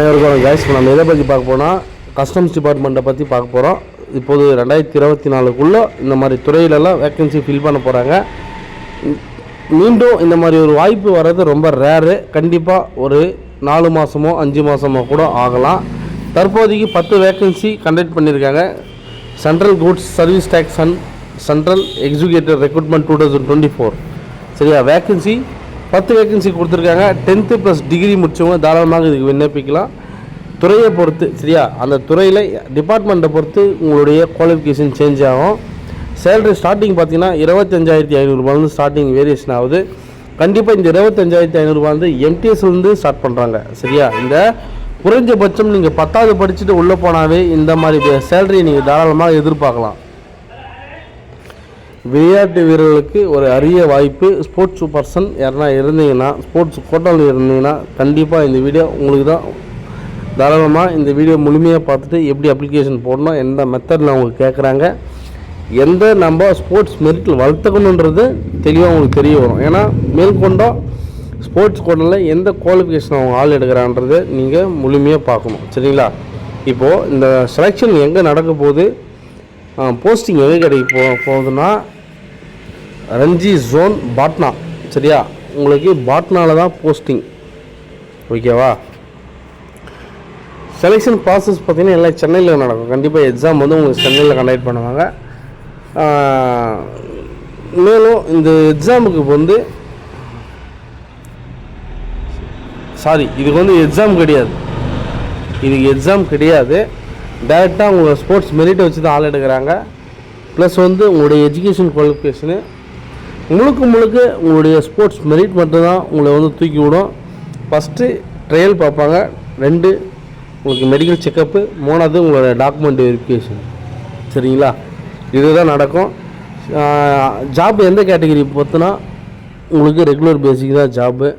அனைவருக்கும் கைஸ், நம்ம எதை பற்றி பார்க்க போனால் கஸ்டம்ஸ் டிபார்ட்மெண்ட்டை பற்றி பார்க்க போகிறோம். இப்போது 2024க்குள்ளே இந்த மாதிரி துறையிலெல்லாம் வேக்கன்சி ஃபில் பண்ண போகிறாங்க. மீண்டும் இந்த மாதிரி ஒரு வாய்ப்பு வர்றது ரொம்ப ரேரு. கண்டிப்பாக ஒரு 4 மாதமோ 5 மாதமோ கூட ஆகலாம். தற்போதைக்கு 10 வேக்கன்சி கண்டக்ட் பண்ணியிருக்காங்க. Central goods service tax and central executive recruitment 2024. சரியா, வேக்கன்சி 10 வேக்கன்சி கொடுத்துருக்காங்க. 10th + டிகிரி முடித்தவங்க தாராளமாக இதுக்கு விண்ணப்பிக்கலாம். துறையை பொறுத்து, சரியா, அந்த துறையில் டிபார்ட்மெண்ட்டை பொறுத்து உங்களுடைய குவாலிஃபிகேஷன் சேஞ்ச் ஆகும். சேலரி ஸ்டார்டிங் பார்த்தீங்கன்னா 25,500 ஸ்டார்டிங் வேரியேஷன் ஆகுது. கண்டிப்பாக இந்த 25,500 எம்டிஎஸ்லேருந்து ஸ்டார்ட் பண்ணுறாங்க. சரியா, இந்த குறைஞ்சபட்சம் நீங்கள் 10வது படிச்சுட்டு உள்ளே போனாவே இந்த மாதிரி சேலரி நீங்கள் தாராளமாக எதிர்பார்க்கலாம். விளையாட்டு வீரர்களுக்கு ஒரு அரிய வாய்ப்பு. ஸ்போர்ட்ஸ் பர்சன் யாருன்னா இருந்தீங்கன்னா, ஸ்போர்ட்ஸ் கோட்டாவில் இருந்தீங்கன்னா கண்டிப்பாக இந்த வீடியோ உங்களுக்கு தான். தாராளமாக இந்த வீடியோ முழுமையாக பார்த்துட்டு எப்படி அப்ளிகேஷன் போடணும், எந்த மெத்தடில் அவங்க கேட்குறாங்க, எந்த நம்ம ஸ்போர்ட்ஸ் மெரிட்டில் வளர்த்துக்கணுன்றது தெளிவாக உங்களுக்கு தெரிய வரும். ஏன்னா மேற்கொண்டோம் ஸ்போர்ட்ஸ் கோட்டாவில் எந்த குவாலிஃபிகேஷன் அவங்க ஆள் எடுக்கிறான்றது நீங்கள் முழுமையாக பார்க்கணும். சரிங்களா, இப்போது இந்த செலெக்ஷன் எங்கே நடக்க போகுது, போஸ்டிங் எங்கே கிடைக்க போகுதுன்னா ரஞ்சி ஜோன் பாட்னா. சரியா, உங்களுக்கு பாட்னாவில் தான் போஸ்டிங். ஓகேவா, செலெக்ஷன் ப்ராசஸ் பார்த்திங்கன்னா எல்லாம் சென்னையில் நடக்கும். கண்டிப்பாக எக்ஸாம் வந்து உங்களுக்கு சென்னையில் கண்டக்ட் பண்ணுவாங்க. மேலும் இந்த எக்ஸாமுக்கு வந்து இதுக்கு வந்து எக்ஸாம் கிடையாது. இதுக்கு எக்ஸாம் கிடையாது. டைரெக்டாக உங்கள் ஸ்போர்ட்ஸ் மெரிட்டை வச்சு தான் ஆள் எடுக்கிறாங்க. ப்ளஸ் வந்து உங்களுடைய எஜுகேஷன் குவாலிஃபிகேஷனு முழுக்க உங்களுடைய ஸ்போர்ட்ஸ் மெரிட் மட்டும்தான் உங்களை வந்து தூக்கி விடும். ஃபஸ்ட்டு ட்ரையல் பார்ப்பாங்க, 2 உங்களுக்கு மெடிக்கல் செக்கப்பு, 3வது உங்களோட டாக்குமெண்ட் வெரிஃபிகேஷன். சரிங்களா, இதுதான் நடக்கும். ஜாப் எந்த கேட்டகரி பொறுத்துனா உங்களுக்கு ரெகுலர் பேசிக் தான் ஜாப்பு,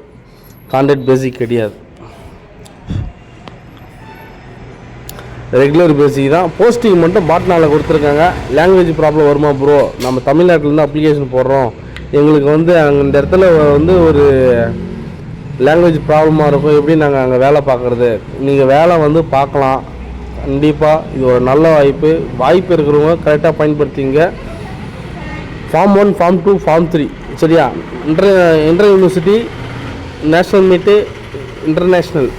கான்ட்ராக்ட் பேசிக் கிடையாது. ரெகுலர் பேசிக் தான். போஸ்டிங் மட்டும் பாட்னாவில் கொடுத்துருக்காங்க. லாங்குவேஜ் ப்ராப்ளம் வருமா ப்ரோ, நம்ம தமிழ்நாட்டிலேருந்து அப்ளிகேஷன் போடுறோம், எங்களுக்கு வந்து அங்கே இந்த இடத்துல வந்து ஒரு லாங்குவேஜ் ப்ராப்ளமாக இருக்கும், எப்படி நாங்கள் அங்கே வேலை பார்க்குறது? நீங்கள் வேலை வந்து பார்க்கலாம். கண்டிப்பாக இது ஒரு நல்ல வாய்ப்பு இருக்கிறவங்க கரெக்டாக பயன்படுத்திங்க. Form 1, form 2, form 3. சரியா, இன்டர் யூனிவர்சிட்டி, நேஷ்னல் மீட்டு, இன்டர்நேஷ்னல்.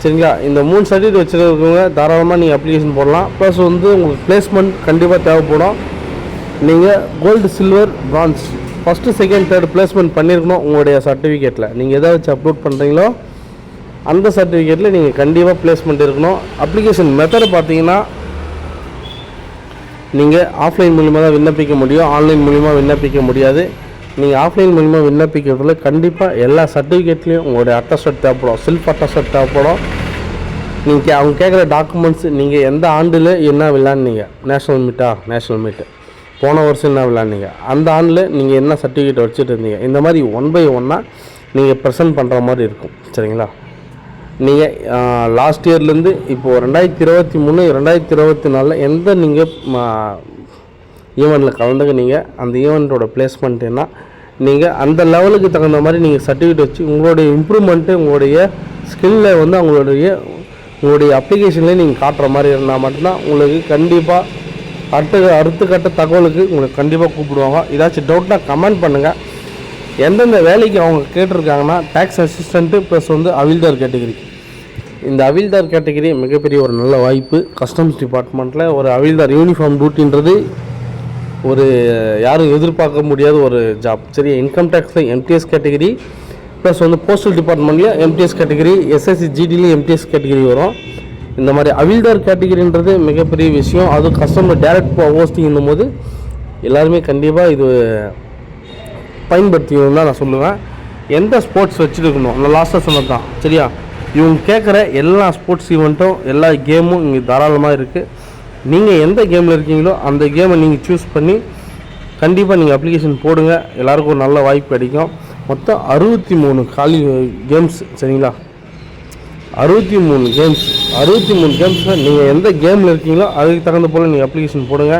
சரிங்களா, இந்த 3 சர்டிஃபிகேட் வச்சுருக்கவங்க தாராளமாக நீங்கள் அப்ளிகேஷன் போடலாம். ப்ளஸ் வந்து உங்களுக்கு பிளேஸ்மெண்ட் கண்டிப்பாக தேவைப்படும். நீங்கள் gold, silver, bronze, first, second, third placement பண்ணியிருக்கணும். உங்களுடைய சர்டிஃபிகேட்டில் நீங்கள் எதை வச்சு அப்லோட் பண்ணுறீங்களோ அந்த சர்டிஃபிகேட்டில் நீங்கள் கண்டிப்பாக பிளேஸ்மெண்ட் இருக்கணும். அப்ளிகேஷன் மெத்தடு பார்த்தீங்கன்னா நீங்கள் ஆஃப்லைன் மூலிமா தான் விண்ணப்பிக்க முடியும், ஆன்லைன் மூலிமா விண்ணப்பிக்க முடியாது. நீங்கள் ஆஃப்லைன் மூலிமா விண்ணப்பிக்கிறதுல கண்டிப்பாக எல்லா சர்டிஃபிகேட்லேயும் உங்களுடைய அட்டஸ்டட் தேவைப்படும், செல்ஃப் அட்டஸ்டட் தேவைப்படும். நீங்கள் அவங்க கேட்குற டாக்குமெண்ட்ஸ், நீங்கள் எந்த ஆண்டில் என்ன விளையாடுனீங்க, நேஷ்னல் மீட்டு போன வருஷம் என்ன விளையாடுனீங்க, அந்த ஆண்டில் நீங்கள் என்ன சர்டிஃபிகேட் வச்சுட்டு இருந்தீங்க, இந்த மாதிரி 1 by 1 நீங்கள் ப்ரெசென்ட் பண்ணுற மாதிரி இருக்கும். சரிங்களா, நீங்கள் லாஸ்ட் இயர்லேருந்து இப்போது 2023, 2024 எந்த நீங்கள் ஈவெண்ட்டில் கலந்துக்கினீங்க, அந்த ஈவெண்ட்டோட பிளேஸ்மெண்ட் என்ன, நீங்கள் அந்த லெவலுக்கு தகுந்த மாதிரி நீங்கள் சர்டிஃபிகேட் வச்சு உங்களுடைய இம்ப்ரூவ்மெண்ட்டு, உங்களுடைய ஸ்கில்லை வந்து உங்களுடைய அப்ளிகேஷன்லேயே நீங்கள் காட்டுற மாதிரி இருந்தால் மட்டும்தான் உங்களுக்கு கண்டிப்பாக அடுத்த கட்ட தகவலுக்கு உங்களுக்கு கண்டிப்பாக கூப்பிடுவாங்க. ஏதாச்சும் டவுட்னா கமெண்ட் பண்ணுங்கள். எந்தெந்த வேலைக்கு அவங்க கேட்டிருக்காங்கன்னா டேக்ஸ் அசிஸ்டண்ட்டு ப்ளஸ் வந்து அவில்தார் கேட்டகிரி. இந்த அவில்தார் கேட்டகிரி மிகப்பெரிய ஒரு நல்ல வாய்ப்பு. கஸ்டம்ஸ் டிபார்ட்மெண்ட்டில் ஒரு அவில்தார் யூனிஃபார்ம் டியூட்டின்றது ஒரு யாரும் எதிர்பார்க்க முடியாத ஒரு ஜாப். சரி, இன்கம் டேக்ஸில் எம்டிஎஸ் கேட்டகிரி ப்ளஸ் வந்து போஸ்டல் டிபார்ட்மெண்ட்லேயும் எம்டிஎஸ் கேட்டகிரி, எஸ்எஸ்சி ஜிடிலையும் எம்டிஎஸ் கேட்டகிரி வரும். இந்த மாதிரி அவில்தார் கேட்டகிரின்றது மிகப்பெரிய விஷயம். அதுவும் கஸ்டமர் டைரக்ட் போஸ்டிங்கும் போது எல்லாருமே கண்டிப்பாக இது பயன்படுத்திக்கணும் தான் நான் சொல்லுவேன். எந்த ஸ்போர்ட்ஸ் வச்சுருக்கணும், நான் லாஸ்ட்டாக சொன்னது தான். சரியா, இவங்க கேட்குற எல்லா ஸ்போர்ட்ஸ் ஈவெண்ட்டும் எல்லா கேமும் இங்கே தாராளமாக இருக்குது. நீங்கள் எந்த கேமில் இருக்கீங்களோ அந்த கேமை நீங்கள் சூஸ் பண்ணி கண்டிப்பாக நீங்கள் அப்ளிகேஷன் போடுங்க. எல்லாருக்கும் ஒரு நல்ல வாய்ப்பு கிடைக்கும். மொத்தம் 63 காலி கேம்ஸ். சரிங்களா, 63 கேம்ஸில் நீங்கள் எந்த கேமில் இருக்கீங்களோ அதுக்கு தகுந்த போல் நீங்கள் அப்ளிகேஷன் போடுங்க.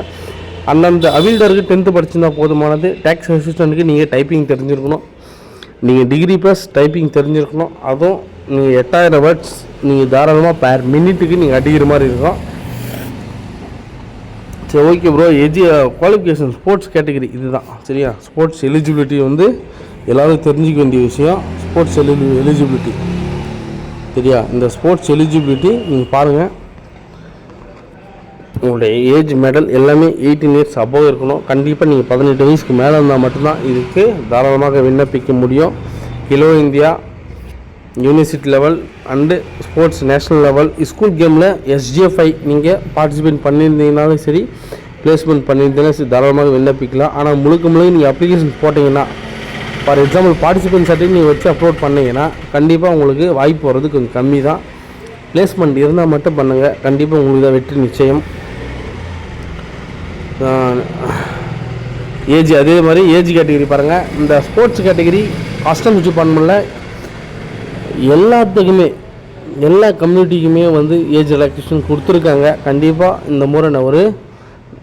அந்தந்த அவில்தாருக்கு 10th படிச்சிருந்தா போதுமானது. டேக்ஸ் அசிஸ்டண்ட்டுக்கு நீங்கள் டைப்பிங் தெரிஞ்சிருக்கணும். நீங்கள் டிகிரி ப்ளஸ் டைப்பிங் தெரிஞ்சிருக்கணும். அதுவும் நீங்கள் 8000 வேர்ட்ஸ் நீங்கள் தாராளமாக பேர் மினிட்டுக்கு நீங்கள் அடிக்கிற மாதிரி இருக்கும். சரி okay bro. Qualification sports category இதுதான் சரியா. ஸ்போர்ட்ஸ் எலிஜிபிலிட்டி வந்து எல்லோரும் தெரிஞ்சிக்க வேண்டிய விஷயம். ஸ்போர்ட்ஸ் எலிஜிபிலிட்டி சரியா. இந்த ஸ்போர்ட்ஸ் எலிஜிபிலிட்டி நீங்கள் பாருங்கள், உங்களுடைய ஏஜ் மெடல் எல்லாமே 18 இயர்ஸ் அபோவ் இருக்கணும். கண்டிப்பாக நீங்கள் 18 வயசுக்கு மேலே இருந்தால் மட்டும்தான் இதுக்கு தாராளமாக விண்ணப்பிக்க முடியும். Kilo India, university level and sports national level, school கேமில் SGFI நீங்கள் பார்ட்டிசிபேட் பண்ணியிருந்தீங்கனாலும் சரி, பிளேஸ்மெண்ட் பண்ணியிருந்தீங்கன்னா சரி, தாராளமாக விண்ணப்பிக்கலாம். ஆனால் முழுக்க நீங்கள் அப்ளிகேஷன் போட்டிங்கன்னா, ஃபார் எக்ஸாம்பிள் பார்ட்டிசிபேட் சர்டிஃபிகேட் நீங்கள் வச்சு அப்லோட் பண்ணிங்கன்னா கண்டிப்பாக உங்களுக்கு வாய்ப்பு வர்றது கொஞ்சம் கம்மி தான். பிளேஸ்மெண்ட் இருந்தால் மட்டும் பண்ணுங்கள், கண்டிப்பாக உங்களுக்கு தான் வெற்றி நிச்சயம். ஏஜ் அதே மாதிரி ஏஜ் கேட்டகரி பாருங்கள். இந்த ஸ்போர்ட்ஸ் கேட்டகரி கஸ்டம்ஸ் டிபார்ட்மெண்ட்டில் எல்லாத்துக்குமே எல்லா கம்யூனிட்டிக்குமே வந்து ஏஜ் ரிலாக்ஸேஷன் கொடுத்துருக்காங்க. கண்டிப்பாக இந்த முறை நான் ஒரு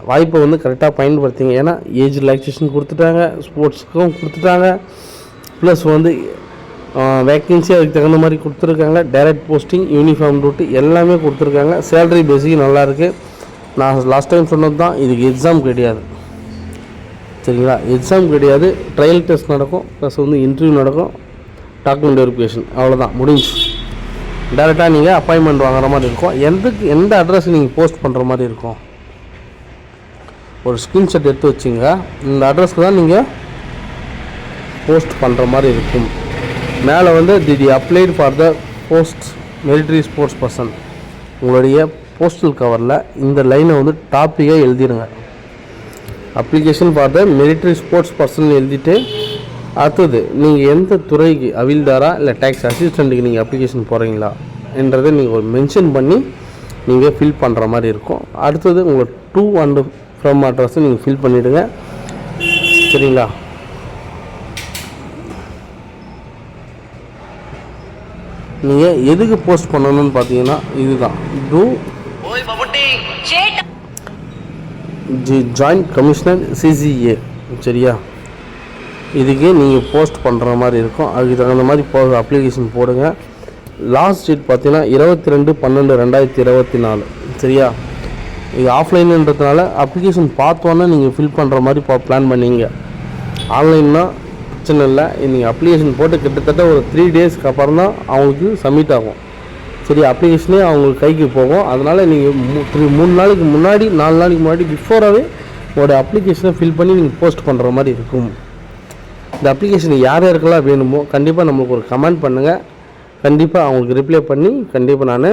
வாய்ப்பை வந்து கரெக்டாக பயன்படுத்திங்க. ஏன்னா ஏஜ் ரிலாக்ஸேஷன் கொடுத்துட்டாங்க, ஸ்போர்ட்ஸுக்கும் கொடுத்துட்டாங்க, ப்ளஸ் வந்து வேக்கன்சி அதுக்கு தகுந்த மாதிரி கொடுத்துருக்காங்க. டைரக்ட் போஸ்டிங், யூனிஃபார்ம் ரூட்டு எல்லாமே கொடுத்துருக்காங்க. சேலரி பேசிக் நல்லாயிருக்கு. நான் லாஸ்ட் டைம் சொன்னது தான், இதுக்கு எக்ஸாம் கிடையாது சரிங்களா. எக்ஸாம் கிடையாது, ட்ரையல் டெஸ்ட் நடக்கும், ப்ளஸ் வந்து இன்டர்வியூ நடக்கும், டாக்குமெண்ட் வெரிஃபிகேஷன், அவ்வளோதான் முடிஞ்சு. டேரெக்டாக நீங்கள் அப்பாயின்மெண்ட் வாங்குற மாதிரி இருக்கும். எந்த அட்ரஸ் நீங்கள் போஸ்ட் பண்ணுற மாதிரி இருக்கும், ஒரு ஸ்க்ரீன்ஷாட் எடுத்து வச்சுங்க. இந்த அட்ரஸ்க்கு தான் நீங்கள் போஸ்ட் பண்ணுற மாதிரி இருக்கும். மேலே வந்து the applied for the post military sports person, உங்களுடைய போஸ்டல் கவரில் இந்த லைனை வந்து டாப்பிக்காக எழுதிடுங்க. Application for the military sports person எழுதிட்டு, அடுத்தது நீங்கள் எந்த துறைக்கு அவில்தாரா இல்லை டேக்ஸ் அசிஸ்டண்ட்டுக்கு நீங்கள் அப்ளிகேஷன் போகிறீங்களா என்றதை நீங்கள் ஒரு மென்ஷன் பண்ணி நீங்கள் ஃபில் பண்ணுற மாதிரி இருக்கும். அடுத்தது உங்களை டு அண்ட் ஃப்ரம் அட்ரஸை நீங்கள் ஃபில் பண்ணிவிடுங்க சரிங்களா. நீங்கள் எதுக்கு போஸ்ட் பண்ணணும்னு பார்த்தீங்கன்னா இதுதான், ஜாயிண்ட் கமிஷனர் CCA சரியா. இதுக்கு நீங்கள் போஸ்ட் பண்ணுற மாதிரி இருக்கும். அதுக்கு தகுந்த மாதிரி அப்ளிகேஷன் போடுங்க. லாஸ்ட் டேட் பார்த்தீங்கன்னா 22/12/2024 சரியா. இது ஆஃப்லைனுன்றதுனால அப்ளிகேஷன் பார்த்தோன்னே நீங்கள் ஃபில் பண்ணுற மாதிரி பிளான் பண்ணிங்க. ஆன்லைன்னா பிரச்சனை இல்லை. நீங்கள் அப்ளிகேஷன் போட்டு கிட்டத்தட்ட ஒரு 3 டேஸ்க்கு அப்புறம் தான் அவங்களுக்கு சப்மிட் ஆகும் சரி. அப்ளிகேஷனே அவங்களுக்கு கைக்கு போகும். அதனால் நீங்கள் 3 நாளைக்கு முன்னாடி 4 நாளைக்கு முன்னாடி பிஃபோராகவே உங்களோட அப்ளிகேஷனை ஃபில் பண்ணி நீங்கள் போஸ்ட் பண்ணுற மாதிரி இருக்கும். இந்த அப்ளிகேஷன் யார் யாருக்கெல்லாம் வேணுமோ கண்டிப்பாக நம்மளுக்கு ஒரு கமெண்ட் பண்ணுங்கள். கண்டிப்பாக அவங்களுக்கு ரிப்ளை பண்ணி கண்டிப்பாக நான்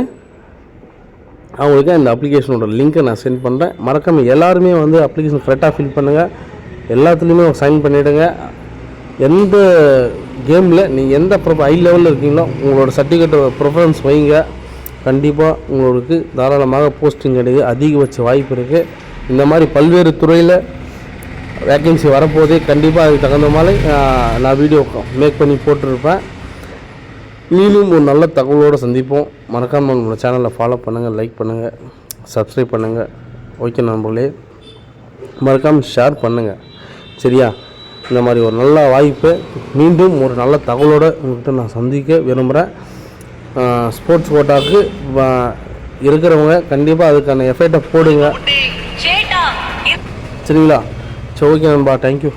அவங்களுக்கு அந்த அப்ளிகேஷனோட லிங்க்கை நான் சென்ட் பண்ணுறேன். மறக்காமல் எல்லாருமே வந்து அப்ளிகேஷன் கரெக்டாக ஃபில் பண்ணுங்கள். எல்லாத்துலேயுமே சைன் பண்ணிவிடுங்க. எந்த கேமில் நீங்கள் எந்த ஹை லெவலில் இருக்கீங்களோ உங்களோட சர்டிஃபிகேட்டை ப்ரிஃபரன்ஸ் வைங்க. கண்டிப்பாக உங்களுக்கு தாராளமாக போஸ்டிங் கிடையாது, அதிகபட்ச வாய்ப்பு இருக்குது. இந்த மாதிரி பல்வேறு துறையில் வேக்கன்சி வரப்போதே கண்டிப்பாக அதுக்கு தகுந்த மாதிரி நான் வீடியோ மேக் பண்ணி போட்டிருப்பேன். நீங்களும் ஒரு நல்ல தகவலோடு சந்திப்போம். மறக்காமல் நம்மளோட சேனலை ஃபாலோ பண்ணுங்கள், லைக் பண்ணுங்கள், சப்ஸ்கிரைப் பண்ணுங்கள். ஓகே நண்பர்களே, மறக்காமல் ஷேர் பண்ணுங்கள் சரியா. இந்த மாதிரி ஒரு நல்ல வாய்ப்பு மீண்டும் ஒரு நல்ல தகவலோடு உங்கள்கிட்ட நான் சந்திக்க விரும்புகிறேன். ஸ்போர்ட்ஸ் கோட்டாவுக்கு இருக்கிறவங்க கண்டிப்பாக அதுக்கான எஃபர்ட்டை போடுங்க சரிங்களா. சரி ஓகே நண்பா, தேங்க்யூ.